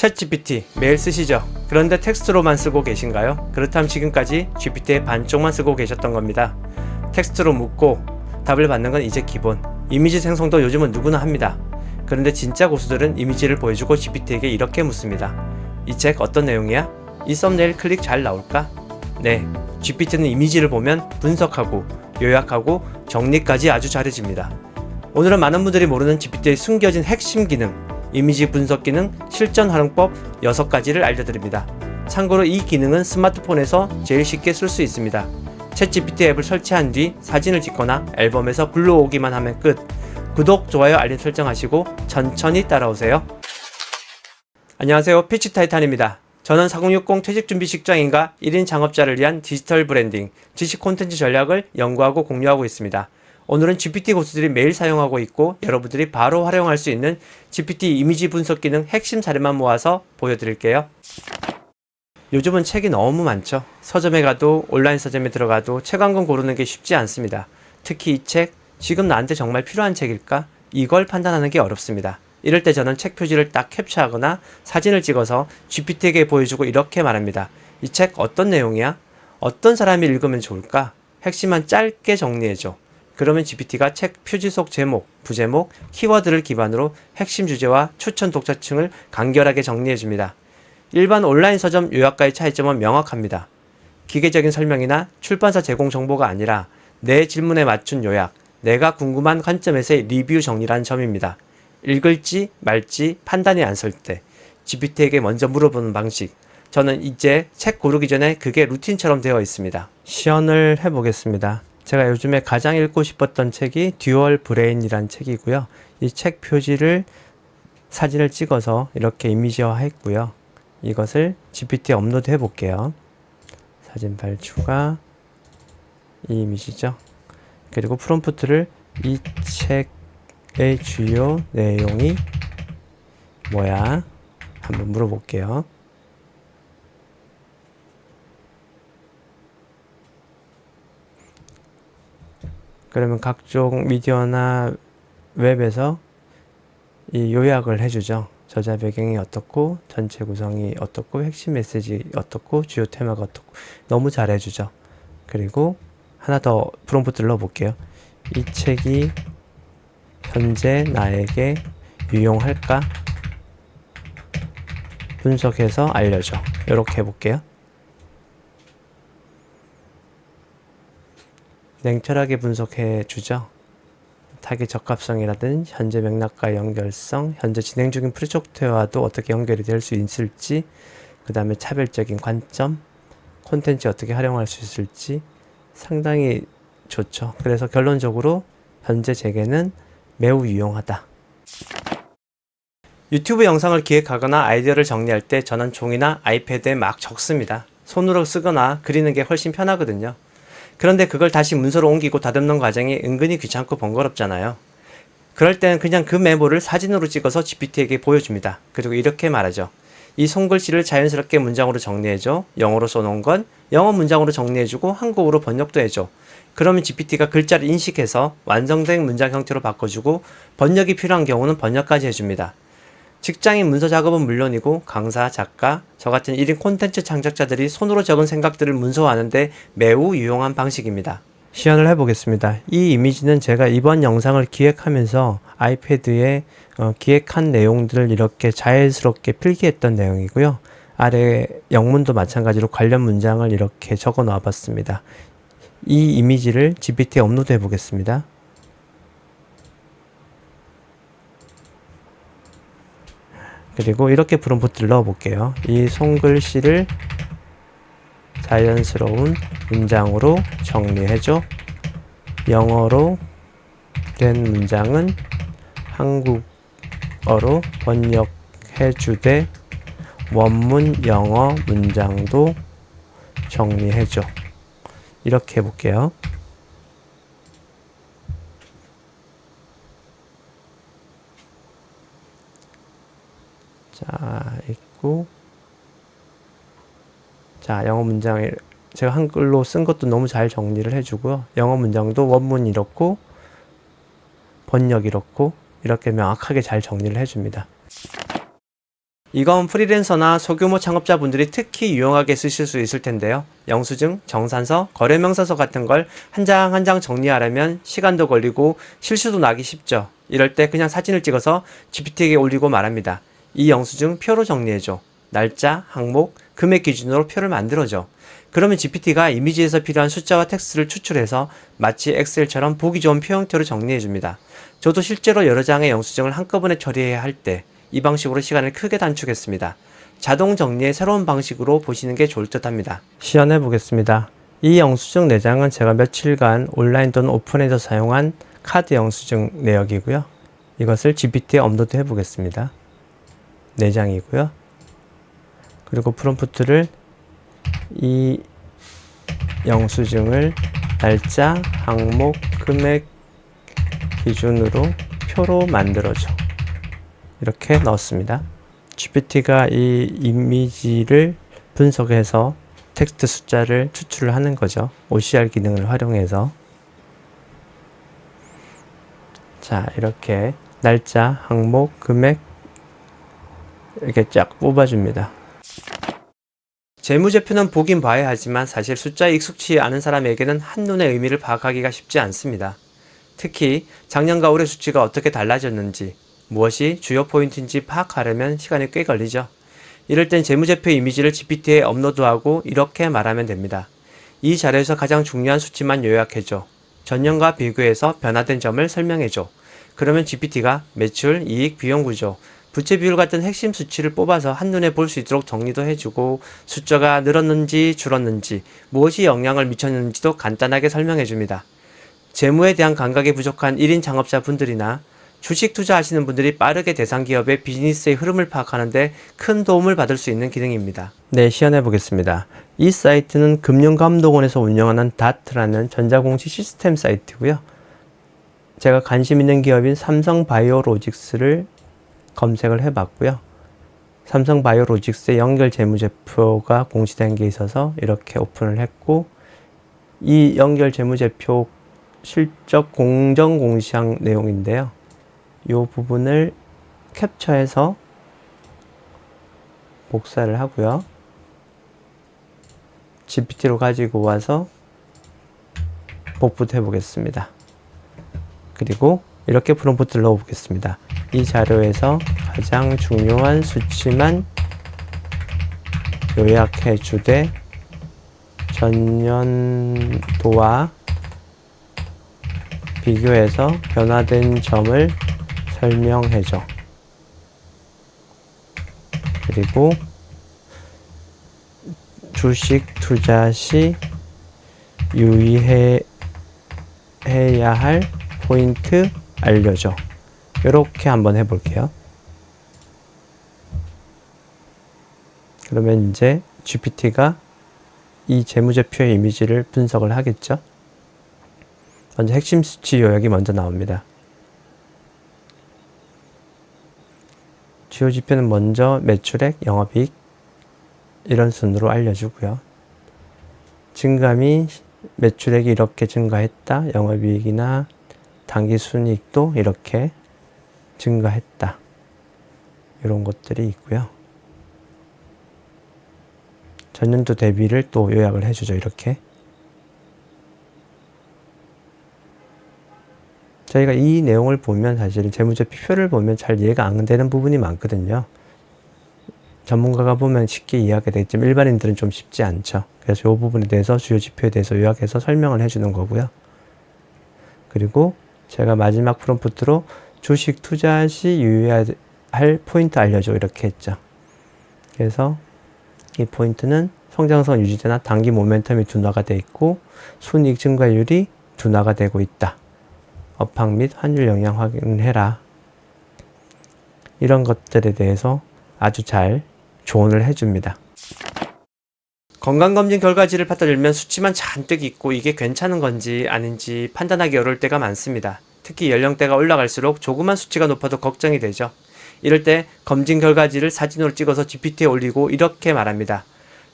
챗GPT 매일 쓰시죠? 그런데 텍스트로만 쓰고 계신가요? 그렇다면 지금까지 GPT의 반쪽만 쓰고 계셨던 겁니다. 텍스트로 묻고 답을 받는 건 이제 기본. 이미지 생성도 요즘은 누구나 합니다. 그런데 진짜 고수들은 이미지를 보여주고 GPT에게 이렇게 묻습니다. 이 책 어떤 내용이야? 이 썸네일 클릭 잘 나올까? 네, GPT는 이미지를 보면 분석하고 요약하고 정리까지 아주 잘해줍니다. 오늘은 많은 분들이 모르는 GPT의 숨겨진 핵심 기능, 이미지 분석 기능, 실전 활용법 6가지를 알려드립니다. 참고로 이 기능은 스마트폰에서 제일 쉽게 쓸 수 있습니다. 챗GPT 앱을 설치한 뒤 사진을 찍거나 앨범에서 불러오기만 하면 끝. 구독, 좋아요, 알림 설정하시고 천천히 따라오세요. 안녕하세요. 피치타이탄입니다. 저는 4060 퇴직준비 직장인과 1인 창업자를 위한 디지털 브랜딩, 지식 콘텐츠 전략을 연구하고 공유하고 있습니다. 오늘은 GPT 고수들이 매일 사용하고 있고 여러분들이 바로 활용할 수 있는 GPT 이미지 분석 기능 핵심 사례만 모아서 보여드릴게요. 요즘은 책이 너무 많죠. 서점에 가도 온라인 서점에 들어가도 책 한 권 고르는 게 쉽지 않습니다. 특히 이 책, 지금 나한테 정말 필요한 책일까? 이걸 판단하는 게 어렵습니다. 이럴 때 저는 책 표지를 딱 캡처하거나 사진을 찍어서 GPT에게 보여주고 이렇게 말합니다. 이 책 어떤 내용이야? 어떤 사람이 읽으면 좋을까? 핵심만 짧게 정리해줘. 그러면 GPT가 책 표지 속 제목, 부제목, 키워드를 기반으로 핵심 주제와 추천 독자층을 간결하게 정리해줍니다. 일반 온라인 서점 요약과의 차이점은 명확합니다. 기계적인 설명이나 출판사 제공 정보가 아니라 내 질문에 맞춘 요약, 내가 궁금한 관점에서의 리뷰 정리라는 점입니다. 읽을지 말지 판단이 안 설 때 GPT에게 먼저 물어보는 방식, 저는 이제 책 고르기 전에 그게 루틴처럼 되어 있습니다. 시연을 해보겠습니다. 제가 요즘에 가장 읽고 싶었던 책이 듀얼 브레인이란 책이고요. 이 책 표지를 사진을 찍어서 이렇게 이미지화 했고요. 이것을 GPT에 업로드 해 볼게요. 사진 파일 추가, 이 이미지죠. 그리고 프롬프트를 이 책의 주요 내용이 뭐야? 한번 물어볼게요. 그러면 각종 미디어나 웹에서 이 요약을 해주죠. 저자 배경이 어떻고, 전체 구성이 어떻고, 핵심 메시지 어떻고, 주요 테마가 어떻고, 너무 잘 해주죠. 그리고 하나 더 프롬프트를 넣어볼게요. 이 책이 현재 나에게 유용할까? 분석해서 알려줘. 이렇게 해볼게요. 냉철하게 분석해 주죠. 타깃 적합성이라든 현재 맥락과 연결성, 현재 진행 중인 프로젝트와도 어떻게 연결이 될 수 있을지, 그 다음에 차별적인 관점, 콘텐츠 어떻게 활용할 수 있을지 상당히 좋죠. 그래서 결론적으로 현재 제게는 매우 유용하다. 유튜브 영상을 기획하거나 아이디어를 정리할 때 저는 종이나 아이패드에 막 적습니다. 손으로 쓰거나 그리는 게 훨씬 편하거든요. 그런데 그걸 다시 문서로 옮기고 다듬는 과정이 은근히 귀찮고 번거롭잖아요. 그럴 때는 그냥 그 메모를 사진으로 찍어서 GPT에게 보여줍니다. 그리고 이렇게 말하죠. 이 손글씨를 자연스럽게 문장으로 정리해줘. 영어로 써놓은 건 영어 문장으로 정리해주고 한국어로 번역도 해줘. 그러면 GPT가 글자를 인식해서 완성된 문장 형태로 바꿔주고 번역이 필요한 경우는 번역까지 해줍니다. 직장인 문서 작업은 물론이고 강사, 작가, 저 같은 1인 콘텐츠 창작자들이 손으로 적은 생각들을 문서화하는데 매우 유용한 방식입니다. 시연을 해보겠습니다. 이 이미지는 제가 이번 영상을 기획하면서 아이패드에 기획한 내용들을 이렇게 자연스럽게 필기했던 내용이고요. 아래 영문도 마찬가지로 관련 문장을 이렇게 적어 놓아 봤습니다. 이 이미지를 GPT에 업로드 해보겠습니다. 그리고 이렇게 프롬프트를 넣어볼게요. 이 손글씨를 자연스러운 문장으로 정리해줘. 영어로 된 문장은 한국어로 번역해주되 원문 영어 문장도 정리해줘. 이렇게 해볼게요. 자, 있고. 자, 영어 문장을 제가 한글로 쓴 것도 너무 잘 정리를 해주고요. 영어 문장도 원문 이렇고, 번역 이렇고, 이렇게 명확하게 잘 정리를 해줍니다. 이건 프리랜서나 소규모 창업자분들이 특히 유용하게 쓰실 수 있을 텐데요. 영수증, 정산서, 거래명세서 같은 걸 한 장 한 장 정리하려면 시간도 걸리고 실수도 나기 쉽죠. 이럴 때 그냥 사진을 찍어서 GPT에게 올리고 말합니다. 이 영수증 표로 정리해줘. 날짜, 항목, 금액 기준으로 표를 만들어줘. 그러면 GPT가 이미지에서 필요한 숫자와 텍스트를 추출해서 마치 엑셀처럼 보기 좋은 표 형태로 정리해줍니다. 저도 실제로 여러 장의 영수증을 한꺼번에 처리해야 할 때 이 방식으로 시간을 크게 단축했습니다. 자동 정리의 새로운 방식으로 보시는 게 좋을 듯 합니다. 시연해 보겠습니다. 이 영수증 4장은 제가 며칠간 온라인 또는 오픈해서 사용한 카드 영수증 내역이고요. 이것을 GPT에 업로드 해 보겠습니다. 4장이고요. 그리고 프롬프트를 이 영수증을 날짜, 항목, 금액 기준으로 표로 만들어줘. 이렇게 넣었습니다. GPT가 이 이미지를 분석해서 텍스트 숫자를 추출을 하는 거죠. OCR 기능을 활용해서. 자, 이렇게 날짜, 항목, 금액 이렇게 쫙 뽑아줍니다. 재무제표는 보긴 봐야 하지만 사실 숫자에 익숙치 않은 사람에게는 한눈에 의미를 파악하기가 쉽지 않습니다. 특히 작년과 올해 수치가 어떻게 달라졌는지, 무엇이 주요 포인트인지 파악하려면 시간이 꽤 걸리죠. 이럴 땐 재무제표 이미지를 GPT에 업로드하고 이렇게 말하면 됩니다. 이 자료에서 가장 중요한 수치만 요약해줘. 전년과 비교해서 변화된 점을 설명해줘. 그러면 GPT가 매출, 이익, 비용 구조, 부채 비율 같은 핵심 수치를 뽑아서 한눈에 볼 수 있도록 정리도 해주고 숫자가 늘었는지 줄었는지 무엇이 영향을 미쳤는지도 간단하게 설명해줍니다. 재무에 대한 감각이 부족한 1인 창업자분들이나 주식 투자하시는 분들이 빠르게 대상 기업의 비즈니스의 흐름을 파악하는데 큰 도움을 받을 수 있는 기능입니다. 네, 시연해 보겠습니다. 이 사이트는 금융감독원에서 운영하는 다트라는 전자공시 시스템 사이트고요. 제가 관심 있는 기업인 삼성바이오로직스를 검색을 해봤고요. 삼성바이오로직스의 연결 재무제표가 공시된 게 있어서 이렇게 오픈을 했고, 이 연결 재무제표 실적 공정 공시한 내용인데요. 이 부분을 캡처해서 복사를 하고요. GPT로 가지고 와서 복붙해 보겠습니다. 그리고 이렇게 프롬프트를 넣어 보겠습니다. 이 자료에서 가장 중요한 수치만 요약해 주되 전년도와 비교해서 변화된 점을 설명해줘. 그리고 주식 투자 시 유의해야 할 포인트 알려줘. 이렇게 한번 해볼게요. 그러면 이제 GPT가 이 재무제표의 이미지를 분석을 하겠죠. 먼저 핵심 수치 요약이 먼저 나옵니다. 주요 지표는 먼저 매출액, 영업이익 이런 순으로 알려주고요. 증감이 매출액이 이렇게 증가했다. 영업이익이나 당기순이익도 이렇게 증가했다. 이런 것들이 있고요. 전년도 대비를 또 요약을 해주죠. 이렇게. 저희가 이 내용을 보면 사실 재무제표를 보면 잘 이해가 안 되는 부분이 많거든요. 전문가가 보면 쉽게 이해하게 되겠지만 일반인들은 좀 쉽지 않죠. 그래서 이 부분에 대해서 주요 지표에 대해서 요약해서 설명을 해주는 거고요. 그리고 제가 마지막 프롬프트로 주식 투자 시 유의해야 할 포인트 알려줘 이렇게 했죠. 그래서 이 포인트는 성장성 유지되나 단기 모멘텀이 둔화가 되어 있고 순이익 증가율이 둔화가 되고 있다. 업황 및 환율 영향 확인해라. 이런 것들에 대해서 아주 잘 조언을 해줍니다. 건강검진 결과지를 받아들면 수치만 잔뜩 있고 이게 괜찮은 건지 아닌지 판단하기 어려울 때가 많습니다. 특히 연령대가 올라갈수록 조그만 수치가 높아도 걱정이 되죠. 이럴 때 검진 결과지를 사진으로 찍어서 GPT에 올리고 이렇게 말합니다.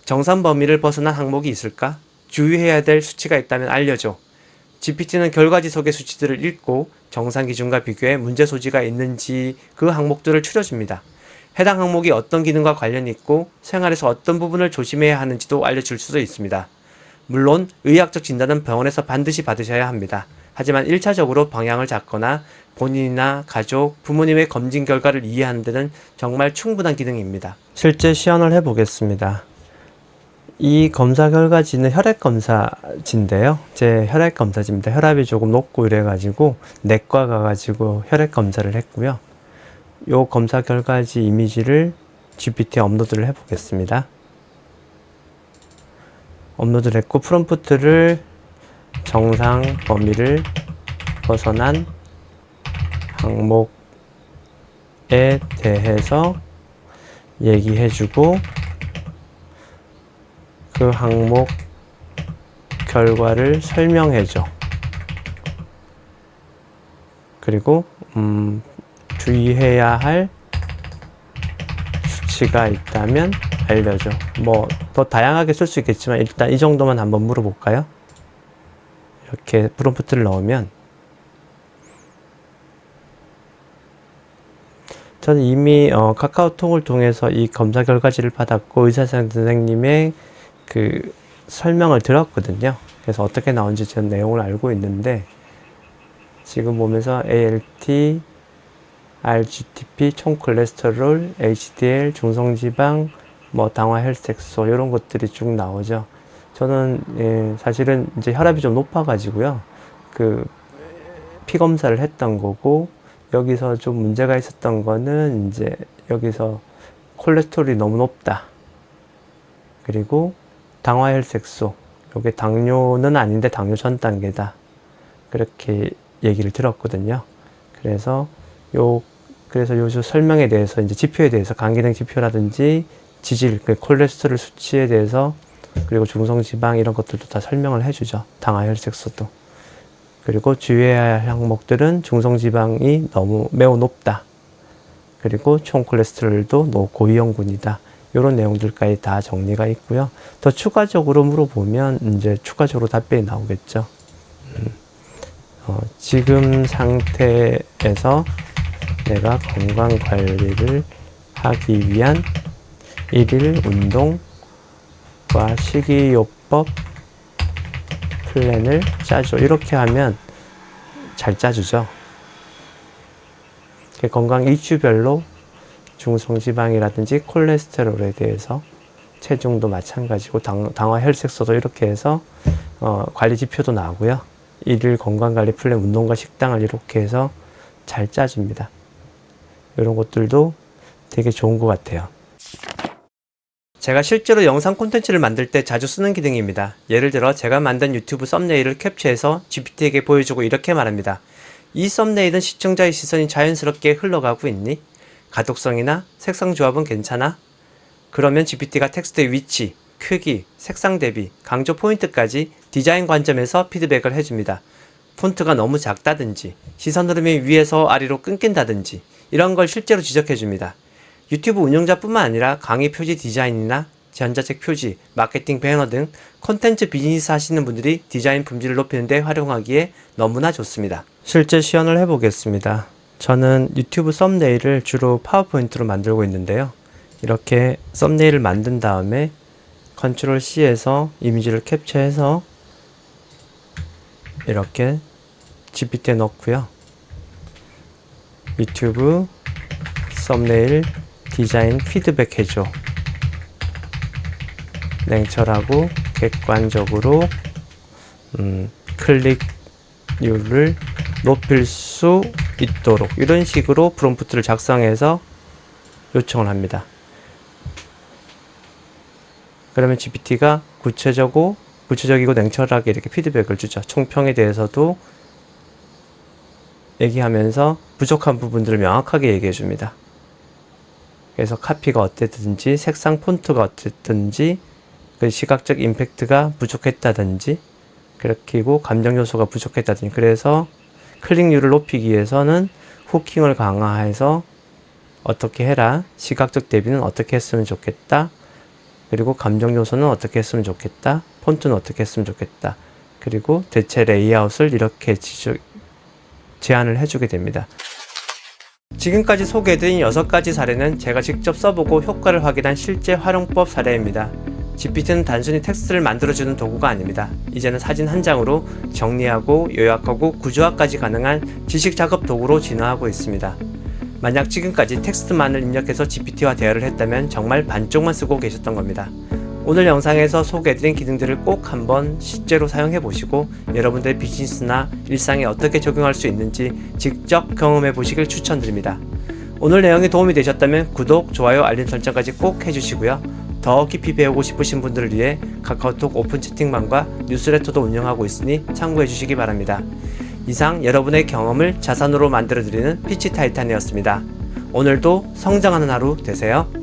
정산 범위를 벗어난 항목이 있을까? 주의해야 될 수치가 있다면 알려줘. GPT는 결과지 속의 수치들을 읽고 정산 기준과 비교해 문제 소지가 있는지 그 항목들을 추려줍니다. 해당 항목이 어떤 기능과 관련이 있고 생활에서 어떤 부분을 조심해야 하는지도 알려줄 수도 있습니다. 물론 의학적 진단은 병원에서 반드시 받으셔야 합니다. 하지만 1차적으로 방향을 잡거나 본인이나 가족, 부모님의 검진 결과를 이해하는 데는 정말 충분한 기능입니다. 실제 시연을 해보겠습니다. 이 검사 결과지는 혈액검사지인데요. 제 혈액검사지입니다. 혈압이 조금 높고 이래가지고 내과 가가지고 혈액검사를 했고요. 요 검사 결과지 이미지를 GPT에 업로드를 해보겠습니다. 업로드를 했고 프롬프트를 정상 범위를 벗어난 항목에 대해서 얘기해주고 그 항목 결과를 설명해줘. 그리고 주의해야 할 수치가 있다면 알려줘. 뭐 더 다양하게 쓸 수 있겠지만 일단 이 정도만 한번 물어볼까요? 이렇게 프롬프트를 넣으면 저는 이미 카카오톡을 통해서 이 검사 결과지를 받았고 의사 선생님의 그 설명을 들었거든요. 그래서 어떻게 나온지 전 내용을 알고 있는데 지금 보면서 ALT, RGTP, 총콜레스테롤, HDL, 중성지방, 뭐 당화 혈색소 이런 것들이 쭉 나오죠. 저는 사실은 이제 혈압이 좀 높아가지고요. 그 피 검사를 했던 거고 여기서 좀 문제가 있었던 거는 이제 여기서 콜레스테롤이 너무 높다. 그리고 당화 혈색소, 요게 당뇨는 아닌데 당뇨 전 단계다. 그렇게 얘기를 들었거든요. 그래서 요 설명에 대해서 이제 지표에 대해서 간 기능 지표라든지 지질, 그 콜레스테롤 수치에 대해서 그리고 중성지방 이런 것들도 다 설명을 해주죠. 당화 혈색소도. 그리고 주의해야 할 항목들은 중성지방이 매우 높다. 그리고 총 콜레스테롤도 고위험군이다. 이런 내용들까지 다 정리가 있고요. 더 추가적으로 물어보면 이제 추가적으로 답변이 나오겠죠. 지금 상태에서 내가 건강 관리를 하기 위한 일일 운동과 식이요법 플랜을 짜줘. 이렇게 하면 잘 짜주죠. 건강 이슈별로 중성지방이라든지 콜레스테롤에 대해서 체중도 마찬가지고 당화 혈색소도 이렇게 해서 관리 지표도 나오고요. 일일 건강관리 플랜 운동과 식당을 이렇게 해서 잘 짜줍니다. 이런 것들도 되게 좋은 것 같아요. 제가 실제로 영상 콘텐츠를 만들 때 자주 쓰는 기능입니다. 예를 들어 제가 만든 유튜브 썸네일을 캡처해서 GPT에게 보여주고 이렇게 말합니다. 이 썸네일은 시청자의 시선이 자연스럽게 흘러가고 있니? 가독성이나 색상 조합은 괜찮아? 그러면 GPT가 텍스트의 위치, 크기, 색상 대비, 강조 포인트까지 디자인 관점에서 피드백을 해줍니다. 폰트가 너무 작다든지, 시선 흐름이 위에서 아래로 끊긴다든지 이런 걸 실제로 지적해줍니다. 유튜브 운영자뿐만 아니라 강의 표지 디자인이나 전자책 표지, 마케팅 배너 등 콘텐츠 비즈니스 하시는 분들이 디자인 품질을 높이는 데 활용하기에 너무나 좋습니다. 실제 시연을 해보겠습니다. 저는 유튜브 썸네일을 주로 파워포인트로 만들고 있는데요. 이렇게 썸네일을 만든 다음에 컨트롤 C에서 이미지를 캡처해서 이렇게 GPT에 넣고요. 유튜브 썸네일 디자인 피드백 해줘. 냉철하고 객관적으로 클릭률을 높일 수 있도록 이런 식으로 프롬프트를 작성해서 요청을 합니다. 그러면 GPT가 구체적이고 냉철하게 이렇게 피드백을 주죠. 총평에 대해서도 얘기하면서 부족한 부분들을 명확하게 얘기해 줍니다. 그래서 카피가 어땠든지 색상 폰트가 어땠든지 그 시각적 임팩트가 부족했다든지 그리고 감정 요소가 부족했다든지 그래서 클릭률을 높이기 위해서는 후킹을 강화해서 어떻게 해라, 시각적 대비는 어떻게 했으면 좋겠다, 그리고 감정 요소는 어떻게 했으면 좋겠다, 폰트는 어떻게 했으면 좋겠다, 그리고 대체 레이아웃을 이렇게 제안을 해주게 됩니다. 지금까지 소개해드린 6가지 사례는 제가 직접 써보고 효과를 확인한 실제 활용법 사례입니다. GPT는 단순히 텍스트를 만들어주는 도구가 아닙니다. 이제는 사진 한 장으로 정리하고 요약하고 구조화까지 가능한 지식 작업 도구로 진화하고 있습니다. 만약 지금까지 텍스트만을 입력해서 GPT와 대화를 했다면 정말 반쪽만 쓰고 계셨던 겁니다. 오늘 영상에서 소개해드린 기능들을 꼭 한번 실제로 사용해 보시고 여러분들의 비즈니스나 일상에 어떻게 적용할 수 있는지 직접 경험해 보시길 추천드립니다. 오늘 내용이 도움이 되셨다면 구독, 좋아요, 알림 설정까지 꼭 해주시고요. 더 깊이 배우고 싶으신 분들을 위해 카카오톡 오픈 채팅방과 뉴스레터도 운영하고 있으니 참고해 주시기 바랍니다. 이상 여러분의 경험을 자산으로 만들어드리는 피치 타이탄이었습니다. 오늘도 성장하는 하루 되세요.